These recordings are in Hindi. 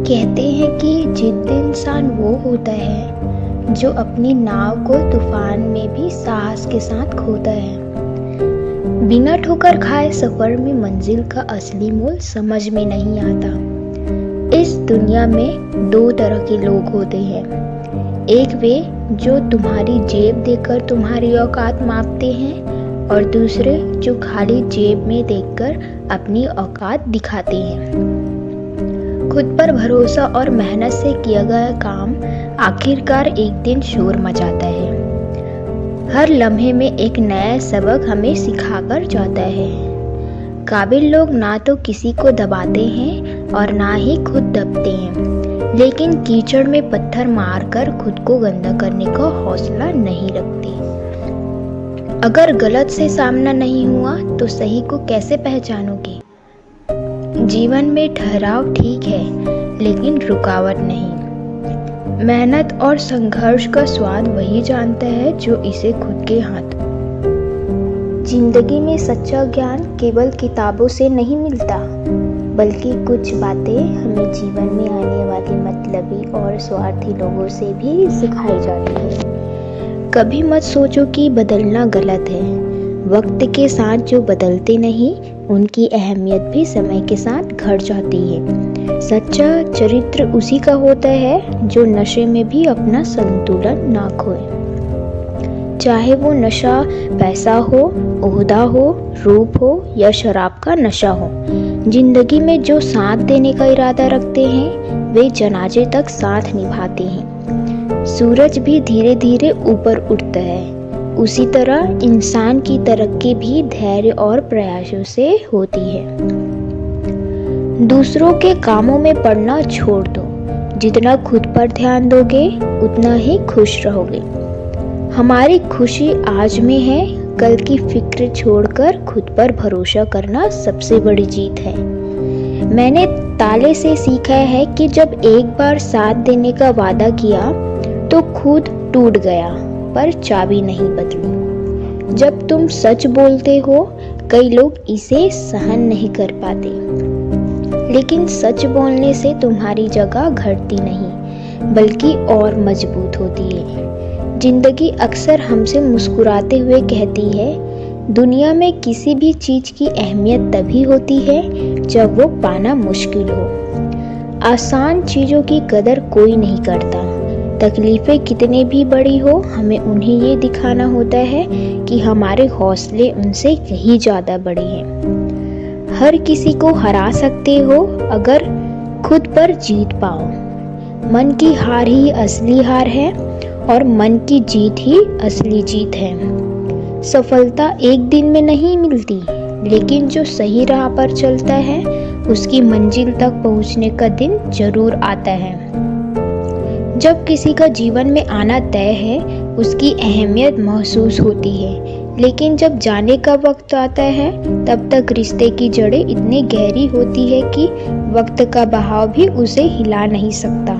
कहते हैं कि जिद्दी इंसान वो होता है जो अपनी नाव को तूफान में भी साहस के साथ खोता है। बिना ठोकर खाए सफर में मंजिल का असली मोल समझ में नहीं आता। इस दुनिया में दो तरह के लोग होते हैं, एक वे जो तुम्हारी जेब देखकर तुम्हारी औकात मापते हैं और दूसरे जो खाली जेब में देखकर अपनी औकात दिखाते हैं। खुद पर भरोसा और मेहनत से किया गया काम आखिरकार एक दिन शोर मचाता है। हर लम्हे में एक नया सबक हमें सिखाकर जाता है। काबिल लोग ना तो किसी को दबाते हैं और ना ही खुद दबते हैं, लेकिन कीचड़ में पत्थर मारकर खुद को गंदा करने का हौसला नहीं रखते। अगर गलत से सामना नहीं हुआ तो सही को कैसे पहचानोगे? जीवन में ठहराव ठीक है, लेकिन रुकावट नहीं। मेहनत और संघर्ष का स्वाद वही जानता है जो इसे खुद के हाथ। जिंदगी में सच्चा ज्ञान केवल किताबों से नहीं मिलता, बल्कि कुछ बातें हमें जीवन में आने वाले मतलबी और स्वार्थी लोगों से भी सिखाई जाती है। कभी मत सोचो कि बदलना गलत है। वक्त के साथ जो बदलते नहीं, उनकी अहमियत भी समय के साथ घट जाती है। सच्चा चरित्र उसी का होता है जो नशे में भी अपना संतुलन ना खोए। चाहे वो नशा पैसा हो, ओहदा हो, रूप हो या शराब का नशा हो। जिंदगी में जो साथ देने का इरादा रखते हैं वे जनाजे तक साथ निभाते हैं। सूरज भी धीरे धीरे ऊपर उठता है, उसी तरह इंसान की तरक्की भी धैर्य और प्रयासों से होती है। दूसरों के कामों में पड़ना छोड़ दो। जितना खुद पर ध्यान दोगे उतना ही खुश रहोगे। हमारी खुशी आज में है, कल की फिक्र छोड़कर खुद पर भरोसा करना सबसे बड़ी जीत है। मैंने ताले से सीखा है कि जब एक बार साथ देने का वादा किया तो खुद टूट गया, पर चाबी नहीं बदली। जब तुम सच बोलते हो, कई लोग इसे सहन नहीं कर पाते, लेकिन सच बोलने से तुम्हारी जगह घटती नहीं, बल्कि और मजबूत होती है। जिंदगी अक्सर हमसे मुस्कुराते हुए कहती है, दुनिया में किसी भी चीज की अहमियत तभी होती है जब वो पाना मुश्किल हो। आसान चीजों की कदर कोई नहीं करता। तकलीफें कितनी भी बड़ी हो, हमें उन्हें ये दिखाना होता है कि हमारे हौसले उनसे कहीं ज़्यादा बड़े हैं। हर किसी को हरा सकते हो अगर खुद पर जीत पाओ। मन की हार ही असली हार है और मन की जीत ही असली जीत है। सफलता एक दिन में नहीं मिलती, लेकिन जो सही राह पर चलता है उसकी मंजिल तक पहुंचने का दिन जरूर आता है। जब किसी का जीवन में आना तय है, उसकी अहमियत महसूस होती है, लेकिन जब जाने का वक्त आता है तब तक रिश्ते की जड़ें इतनी गहरी होती है कि वक्त का बहाव भी उसे हिला नहीं सकता।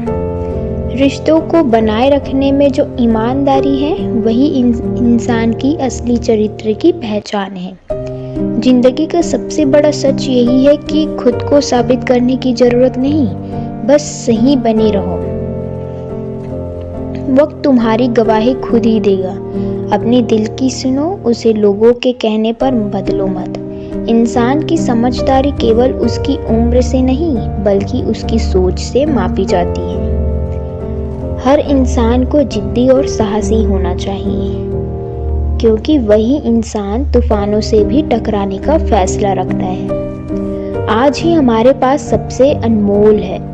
रिश्तों को बनाए रखने में जो ईमानदारी है वही इंसान की असली चरित्र की पहचान है। जिंदगी का सबसे बड़ा सच यही है कि खुद को साबित करने की जरूरत नहीं, बस सही बने रहो। वक्त तुम्हारी गवाही खुद ही देगा। अपने दिल की सुनो, उसे लोगों के कहने पर बदलो मत। इंसान की समझदारी केवल उसकी उम्र से नहीं, बल्कि उसकी सोच से मापी जाती है। हर इंसान को जिद्दी और साहसी होना चाहिए, क्योंकि वही इंसान तूफानों से भी टकराने का फैसला रखता है। आज ही हमारे पास सबसे अनमोल है।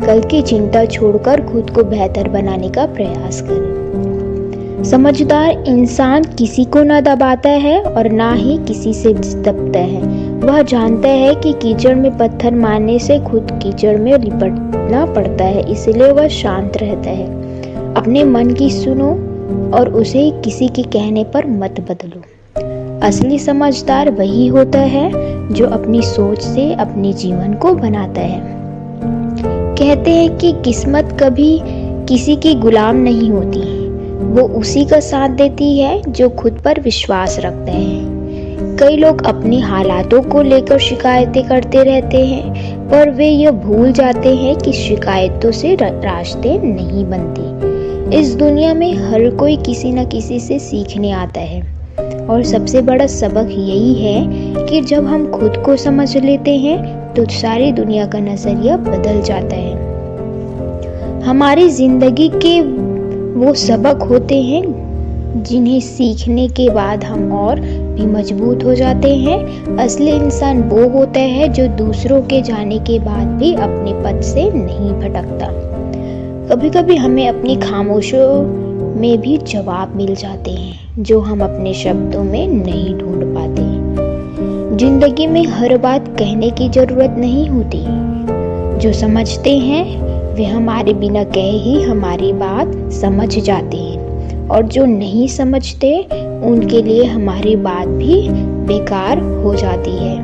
कल की चिंता छोड़कर खुद को बेहतर बनाने का प्रयास करें। समझदार इंसान किसी को न दबाता है और ना ही किसी से दबता है। वह जानता है कि कीचड़ में पत्थर मारने से खुद कीचड़ में लिपटना पड़ता है, इसलिए वह शांत रहता है। अपने मन की सुनो और उसे किसी के कहने पर मत बदलो। असली समझदार वही होता है जो अपनी सोच से अपने जीवन को बनाता है। कहते हैं कि किस्मत कभी किसी की गुलाम नहीं होती, वो उसी का साथ देती है जो खुद पर विश्वास रखता है। कई लोग अपने हालातों को लेकर शिकायतें करते रहते हैं, पर वे यह भूल जाते हैं कि शिकायतों से रास्ते नहीं बनते। इस दुनिया में हर कोई किसी न किसी से सीखने आता है, और सबसे बड़ा सबक यही है कि जब हम खुद को समझ लेते हैं तो सारी दुनिया का नजरिया बदल जाता है। हमारी जिंदगी के वो सबक होते हैं जिन्हें सीखने के बाद हम और भी मजबूत हो जाते हैं। असली इंसान वो होता है जो दूसरों के जाने के बाद भी अपने पथ से नहीं भटकता। कभी कभी हमें अपनी खामोशियों में भी जवाब मिल जाते हैं जो हम अपने शब्दों में नहीं ढूंढ पाते। जिंदगी में हर बात कहने की जरूरत नहीं होती। जो समझते हैं वे हमारे बिना कहे ही हमारी बात समझ जाते हैं, और जो नहीं समझते उनके लिए हमारी बात भी बेकार हो जाती है।